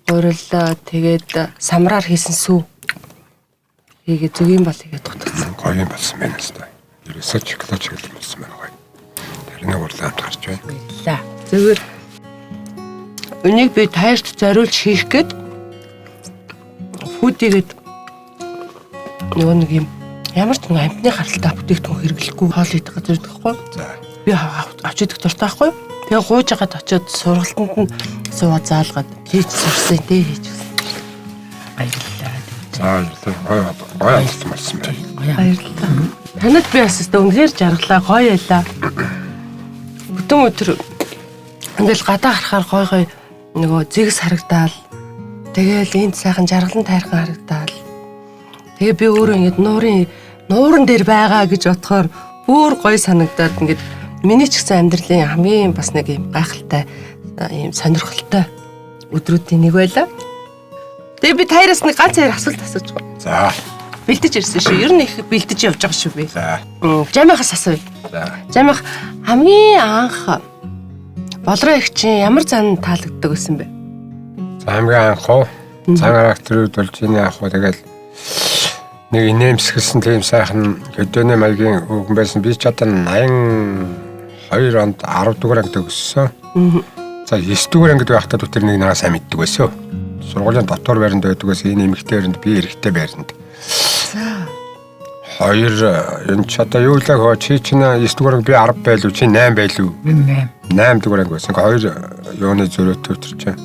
Speaker 1: гурил тэгээд самраар хийсэн сүү. Хийгээ зүг юм бол хийгээ дутагдсан.
Speaker 9: Гоё юм болсон байна өстой. Ерөөсөө шоколад шиг болсон байна гоё. Тэрний урлаанд гарч байна.
Speaker 1: За. Зүгээр өнийг би тайрт зориулж хийх гээд фүүдигээд нөгөө нэг юм ямар ч нэг амтны харалтай бүтээгдэхүүн хэрэглэхгүй хоол идэх газар байхгүй.
Speaker 9: За.
Speaker 1: Би авч идэх дуртай байхгүй. Тэгээ гууж хагаад очиод сургалтанд нь суугаад заалгаад хийж сурсан дээ хийж гисэн.
Speaker 2: Баярлалаа.
Speaker 9: За гоё болсон байна.
Speaker 1: Баярлалаа. Танад би бас өстө үнээр жаргалаа гоё байлаа. Бүтэн өдөр ингээл гадаа харахаар гой нөгөө зэгс харагдаал. Тэгээл энд сайхан жаргалан тайрхан харагдаал. Тэгээ би өөрөө ингээд нууран дээр байгаа гэж бодохоор бүр гоё санагдаад ингээд миний ч гэсэн амьдралын хамгийн бас нэг юм гайхалтай юм сонирхолтой өдрүүдийн нэг байлаа. Тэгээ би таяраас нэг ганц хоёр асуулт асууж байгаа.
Speaker 9: За.
Speaker 1: Бэлдэж ирсэн шүү. Ер нь их бэлдэж явж байгаа шүү би.
Speaker 9: За.
Speaker 1: Жамихаас асууя.
Speaker 9: За.
Speaker 1: Жамих хамгийн анх болроо их чинь ямар зан таалагддаг байсан бэ?
Speaker 9: За хамгийн анх уу цан характерүүд болж ийн яах вэ тэгэл нэг инээмсгэлсэн тийм сайхан хөдөөний маягийн хүүхэн байсан. Би ч одоо 82 онд 10 дугаар ангид өссөн. За 9 дугаар ангид байхдаа тэр нэг наа сайн мэддэг байсан. Сургуулийн дотор байранд байдаг гэсэн энэ эмэгтэй байранд би эрэгтэй байранд.
Speaker 1: За.
Speaker 9: Хоёр энэ ч одоо юу л аа чи чинь 9 дугаар анги би 10 байлуу чи 8 байлуу. 8 дугаар анги байсан. Хоёр юуны зөрөөтэй өтер чинь.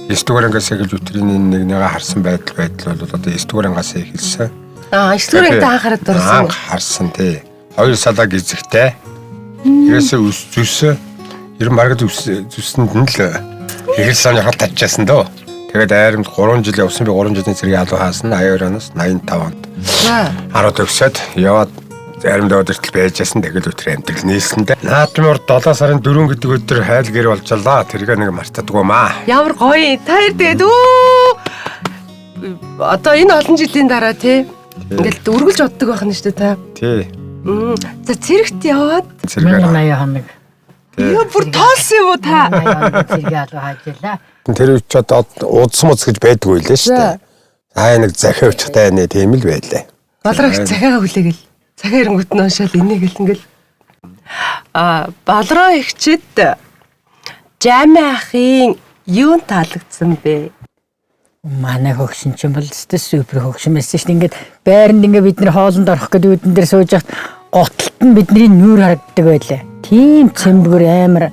Speaker 9: 9 дугаар ангиас эхэлж өтрийн нэг харсан байдал бол одоо 9 дугаар ангиас эхэлсэн.
Speaker 1: 9 дугаар ангид анхаарад дурсан.
Speaker 9: Анх харсан тий. Хоёр салаа гизэгтэй. Ерөөсөө зүс ер нь маргад зүсэнд нь л хэрэгэлсэн явахад татчихсан дөө. Тэгээд айрамд 3 жил явсан би 3 жилийн цэргийн алуу хаасан 82 оноос 85 онд. За. 10 төгсөөд яваад заримдаа өдөртөл байжсэн тэгэл өтөр амтгэл нийлсэндээ. Наадмаар 7 сарын 4 гэдэг өдөр хайл гэр болжлаа. Тэргээ нэг мартадгүй маа.
Speaker 1: Ямар гоё. Та хоёр тэгээд одоо энэ олон жилийн дараа тий ингээл үргэлж боддог байх нь шүү дээ та.
Speaker 9: Тий.
Speaker 1: За цэрэгт яваад
Speaker 9: Цэргээр
Speaker 2: 80 хоног.
Speaker 1: яа бүр тоолсон юм уу та?
Speaker 2: Зэрэг алуу хаажлаа.
Speaker 9: тэр үуч одоо удсан муц гэж байдгүй лээ шүү дээ. Аа нэг захиа өчтэй нэ тийм л байлаа.
Speaker 1: Балрагч захиагаа хүлээгэл. Захиа ирэнгүүт нь уншаал энийг ингээл балроо ихчэд жами ахын юун таалагдсан бэ?
Speaker 2: Манай хөгшин ч юм бол супер хөгшин байсан шүү дээ. Ингээд байранд ингээд бид нэр хоолнд орох гэдэг үүдэн дээр сууж хат гутлт нь бидний нүүр харагддаг байлаа. Тийм цэмбэр амар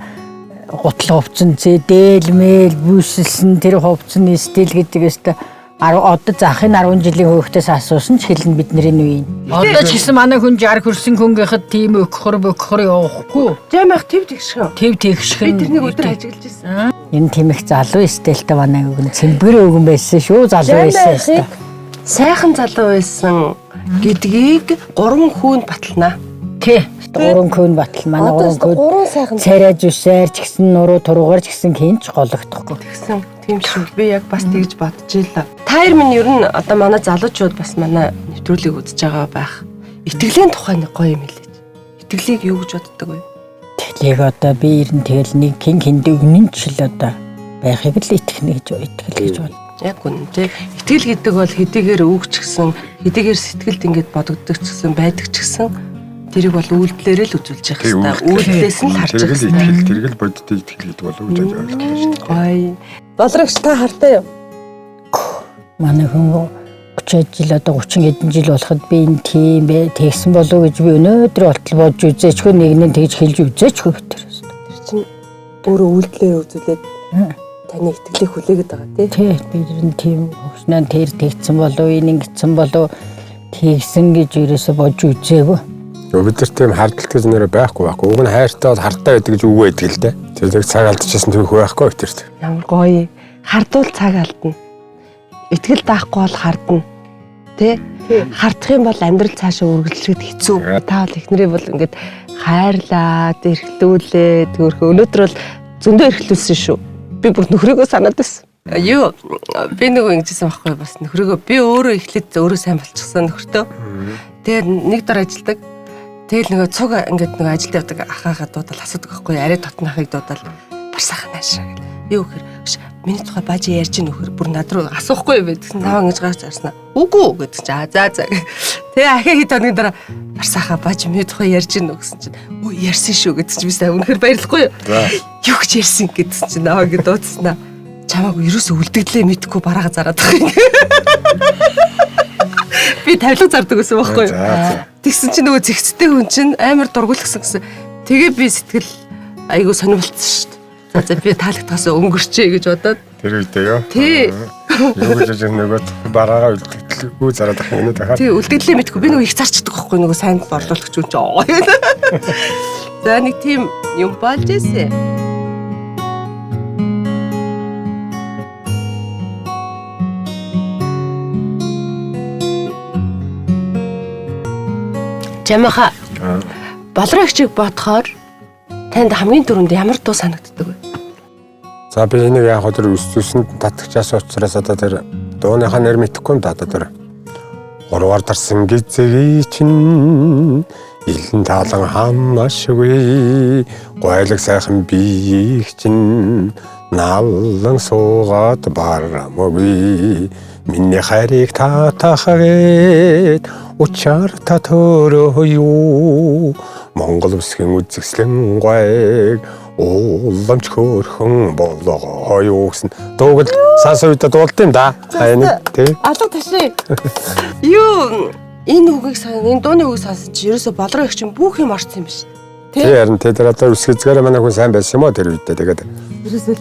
Speaker 2: гутал хувцсан зэдэлмэл бүсэлсэн тэр хувцсны стил гэдэг өстө одоо захын 10 жилийн хөөхтөөс асуусан ч хэлнэ бидний нүийн. Одоо ч гэсэн манай хүн 60 хүрсэн хүнгийнхад тийм өгөхөр явахгүй.
Speaker 1: Жами ах тэв тэгшгөө.
Speaker 2: Тэв тэгшгэн.
Speaker 1: Би тэрнийг өдөр ажиглаж ирсэн.
Speaker 2: Энэ тийм их залуу стилтэй манай өгөн цэмбэр өгөн байсан шүү, залуу байсан.
Speaker 1: Сайхан залуу байсан гэдгийг 3 хүүнд баталнаа.
Speaker 2: Тий. 3 хүн батал манай 3 хүн.
Speaker 1: 3 сайхан
Speaker 2: царай зүсээр ч гэсэн нуруу туруугаар ч гэсэн хинч гологдохгүй.
Speaker 1: тэгсэн. Тийм шүү. Би яг бас тэгж бодож илаа. Таяр минь ер нь одоо манай залуучууд бас манай нэвтрүүлгийг үзэж байгаа байх. Итгэлийн тухай нэг гоё юм хэлээч. Итгэлийг юу гэж боддог вэ?
Speaker 2: Итгэлийг одоо би ер нь тэгэл нэг хиндэ өгнөн ч л одоо байхыг л итгэнэ гэж бод.
Speaker 1: Яг үнэн тий. Итгэл гэдэг бол хэдийгээр үг ч гэсэн, хэдийгээр сэтгэлд ингээд бодогддог ч гэсэн, байдаг ч гэсэн тэрийг бол үйлдэлээр л үзүүлж явах хэрэгтэй. Үйлдэлээс нь харж явах хэрэгтэй.
Speaker 9: Тэргэл бодит итгэл гэдэг болов уу гэж ойлгох юм шүү дээ.
Speaker 1: Гоё. Болрогч та хартай юу?
Speaker 2: Манай хүн 30 жил одоо 30 хэдэн жил болоход би энэ тийм бэ тэгсэн болов гэж би өнөөдөр болтол бодж үзээч хөө нэгнээ тэгж хэлж үзээч хөө тэр.
Speaker 1: Тэр чинь өөрөө үйлдэлээр үзүүлээд таны итгэлийг хүлээгээд байгаа тий.
Speaker 2: Тий бид ер нь тийм хөвснөө тэр тэгсэн болов энэ ингэсэн болов тэгсэн гэж ерөөсө бодж үзээгүй.
Speaker 9: Бид нар тийм хардлагт гэж нэрэ байхгүй. Уг нь хайртай бол хартай байдаг гэж үг байдаг л дээ. Тэр нэг цаг алдчихсан түүх байхгүй тэрт.
Speaker 1: Ямар гоё. Хардвал цаг алдна. Итгэл даахгүй бол хардна. Тэ? Хардах юм бол амьдрал цаашаа үргэлжлэхэд хэцүү. Та бол эхнэрээ бол ингээд хайрлаад, эрхлүүлээд өөрхөө өнөөдөр бол зөндөө эрхлүүлсэн шүү. Би бүр нөхрөөгөө санаад байсан. Юу би нөгөө ингэжсэн байхгүй бас нөхрөөгөө би өөрөө эхлээд өөрөө сайн болчихсон нөхөртөө. Тэгээд нэг дор ажилдаг. Тэгэл нөгөө цуг ингээд нөгөө ажилд явдаг ахаагаа дуудал асуудаг байхгүй арай дотны ахыг дуудал барсаах наашаа гэл. Юу гэхээр миний тухай бажи ярьж ийн нөхөр бүр над руу асуухгүй юм бэ гэсэн наваа ингэж гарч арснаа. Үгүй гэдэг чинь за. Тэгээ ахаа хэд хоногийн дараа барсаахаа бажи миний тухай ярьж ийн гэсэн чинь өө ярьсан шүү гэдэг чинь би сая үнэхээр баярлахгүй юу. Юу гэж ярьсан гэдсэн чинь наваа ингэ дуудснаа. Чамаагүй ерөөсөө үлдэгдлээ мэдхгүй бараага зараад байгаа юм. Би тавилга зардаг гэсэн байхгүй юу. Тэгсэн чинь нөгөө зэгцтэй хүн чинь амар дургуулсан гэсэн. Тэгээ би сэтгэл айгуу сонирхолтой шүү дээ. За би таалагдахаас өнгөрчээ гэж бодоод.
Speaker 9: Тэр үедээ ёо.
Speaker 1: Тий.
Speaker 9: Юу гэж нөгөө бараагаа үлдэгдлгүй зараад ах юм даа.
Speaker 1: Тий үлдэгдлээ мэдгүй би нөгөө их зарчдаг байхгүй нөгөө сайн борлуулагч хүн чинь. За нэг тийм юм болж ийсэн. Жамаха. Болрогчийг бодохоор танд хамгийн түрүүнд ямар дуу санагддаг вэ?
Speaker 9: За би энийг яг өдөр өсвөсөнд татгчаас учраас одоо тэр дууныхаа нэр мэдэхгүй юм да одоо тэр 3-аар дарсан гизэги чин илэн таалан хамаашгүй гойлог сайхан биеих чин наллан суугаад барамгүй миний хайрыг татахгээд учаар та төрөө юу Монгол бүсгийн үзэсгэлэн гайг уламж хөрхөн болгоо юу гэсэн дууг л саасан үед дуулт юм да. Нэг тий.
Speaker 1: Алга таши. Юу энэ үгийг энэ дууны үгийг сонсож чи ерөөсө болроо их чинь бүх юм орсон юм биш.
Speaker 9: Тий харин тэр одоо үсгэцгээрээ манай хүн сайн байсан юм уу тэр үедээ тэгээд.
Speaker 1: Ерөөсө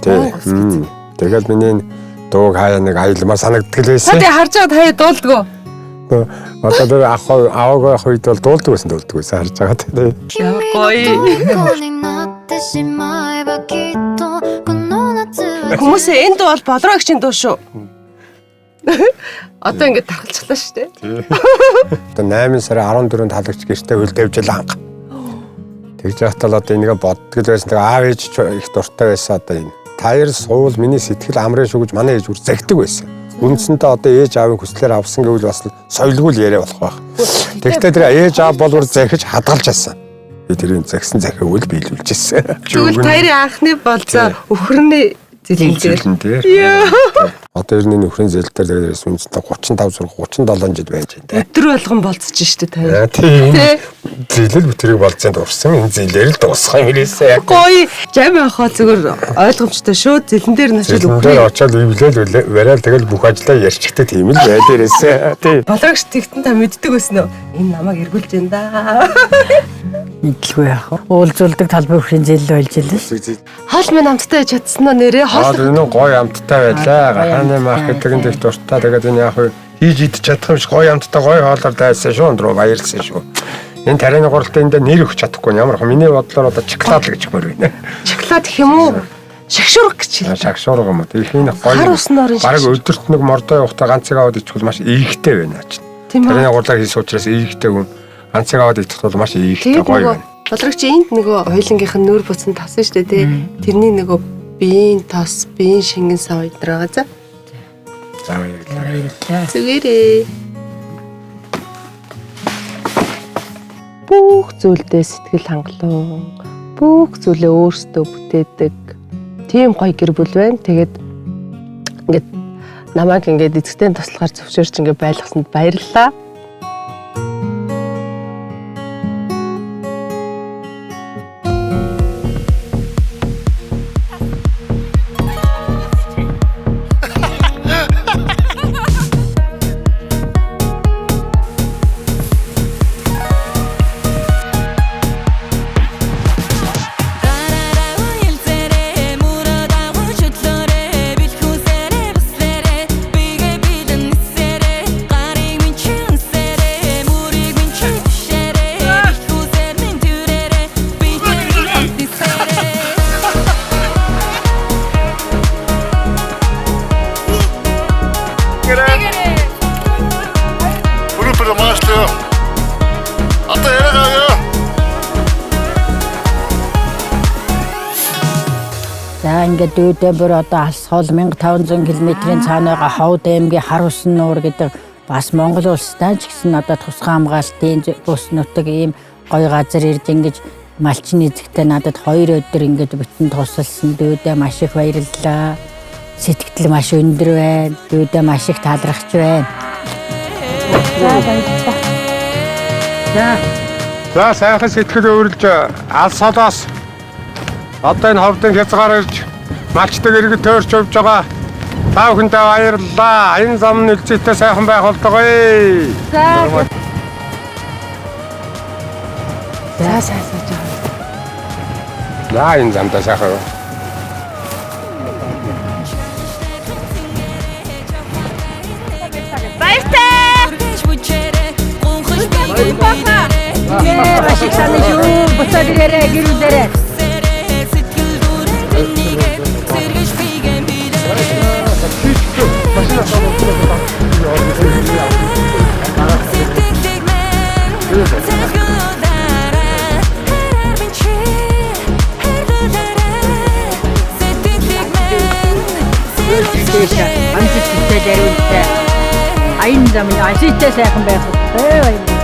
Speaker 9: тэгээд миний дууг хаяа нэг аялмаар санагддаг л байсан.
Speaker 1: Тэ харж байгаа таяа дуулдгоо.
Speaker 9: Одоо тэр аавгаа үед бол дуулдаг байсан харж байгаа тий.
Speaker 1: Гоё. Хүмүүсээ энэ дуу бол болроо ихчийн дуу шүү. Одоо ингээд тархалцлаа шүү дээ.
Speaker 9: Одоо 8 сарын 14-нд халагч гэртээ хөл тавьж анга. Тэгж яхтал одоо энийг боддог л байсан. Тэгээ аав ээж их дуртай байсан одоо энэ. Таяр суул миний сэтгэл амрын шүү гэж манай ээж үр загтдаг байсан. Үндсэндээ одоо ээж аавын хүслээр авсан гэвэл бас соёлгүй л яриа болох байх. Тэгвэл тэр ээж аав болвор захиж хадгалж асан. Тэрийн загсан захиаг үл биелүүлжсэн.
Speaker 1: Тэгвэл таярын анхны болзоо өхөрний зэлэн дээр.
Speaker 9: Одоо ерний нөхрийн зэлтэр дээрээс үндсэндээ 35 сурах 37 жил байж байна.
Speaker 1: Өдөр болгон болцож штэ таяр.
Speaker 9: Тийм. Зэлэл бүтрийг болцсон дурсан. Энэ зэлээр л дуусах юм хэлээсэ.
Speaker 1: Гоё. Жам яхаа зүгээр ойлгомжтой шүү. Зэлэн дээр нь очил
Speaker 9: үгүй. Очоод ивлээл барайл тэгэл бүх ажлаа ярьчихдаг тийм л бай дээрээсэ. Тийм.
Speaker 1: Балагч тэгтэн та мэддэг байсан уу? Энэ намайг эргүүлж байна да.
Speaker 2: Мэдлгүй яах вэ? Уулзуулдаг талбай өхрийн зээл болж илээ шүү.
Speaker 1: Хоол минь амттай яж чадсан нь нэрээ.
Speaker 9: Энэ гоё амттай байлаа. Хааны маркетинг дэх дуртай. Тэгээд энэ яг хийж идэж чадах юм шиг гоё амттай гоё хоолоор дайсан шүү. Өндрөө баярлсан шүү. Энэ тарианы гуралтанд нэр өгч чадахгүй ямар миний бодлоор одоо шоколад л гэж мөр байна.
Speaker 1: Шоколад гэх юм уу? Шагшуурга гэж хэлээ.
Speaker 9: Шагшуурга юм уу? Ихний гоё. Бараг өдөрт нэг мордоо явахдаа ганцыг аваад ичвэл маш ийхтэй байна ч. Тарианы гурлаар хийсэн учраас ийхтэй хүн ганцыг аваад идэх бол маш ийхтэй гоё байна.
Speaker 1: Бодрогч энд нөгөө хоёлынгийнх нь нүүр буцан тавсан шүү дээ тий. Тэрний нөгөө биеийн тос, биеийн шингэн сав идэр байгаа за.
Speaker 9: За баярлалаа.
Speaker 1: Зүгээрээ. Бүх зүйлдээ сэтгэл хангалуун, бүх зүйлээ өөрсдөө бүтээдэг. Тийм гоё гэр бүл байна. Тэгээд ингээд намайг ингээд эцэгтэй туслахаар зөвшөөрч ингээд байлгасанд баярлалаа.
Speaker 2: Ингээд дүүдээ бүр одоо алс хоол 1500 км-ийн цаана байгаа Ховд аймгийн хар усан нуур гэдэг бас Монгол улстай ч гэсэн одоо тусгай хамгаалтын бус нутаг ийм гоё газар ирж ингэж малчин эзэгтэй надад 2 өдөр ингэж бүтэн тусалсан. Дүүдээ маш их баярлалаа. Сэтгэл маш өндөр байна. Дүүдээ маш их талархаж байна.
Speaker 9: За сайхан сэтгэл өөрлөж алс холоос одоо энэ ховдын хязгаар ирж малчдаг иргэд тойрч явж байгаа. Та бүхэндээ баярлалаа. Энэ зам нөлцөйтэй сайхан байх болтугай. За. За энэ замдаа сайхан.
Speaker 2: Маш их санаа шүү. Буцаад ирээрээ гэрүүлээрээ. Амжилттай дөрөвтэй. Аян замын ажигтай сайхан байх.